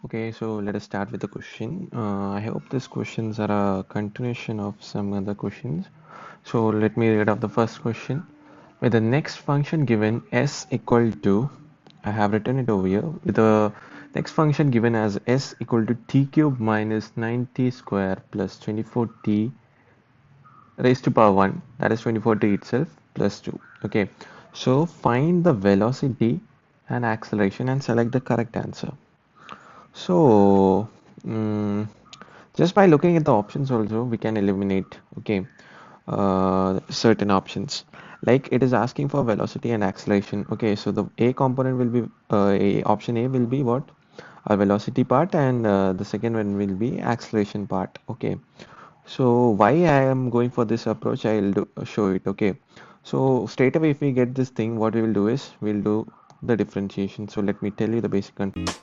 Okay, so let us start with the question. I hope these questions are a continuation of some other questions. So let me read out the first question. With the next function given s equal to, I have written it over here, with the next function given as s equal to t cube minus 9t square plus 24t raised to power 1, that is 24t itself plus 2. Okay, so find the velocity and acceleration and select the correct answer. So, mm, just by looking at the options also, we can eliminate, okay, certain options. Like it is asking for velocity and acceleration. Okay, so the A component will be, option A will be what? A velocity part, and the second one will be acceleration part. Okay, so why I am going for this approach, I'll show it. Okay, so straight away, if we get this thing, what we will do is we'll do the differentiation. So let me tell you the basic concept.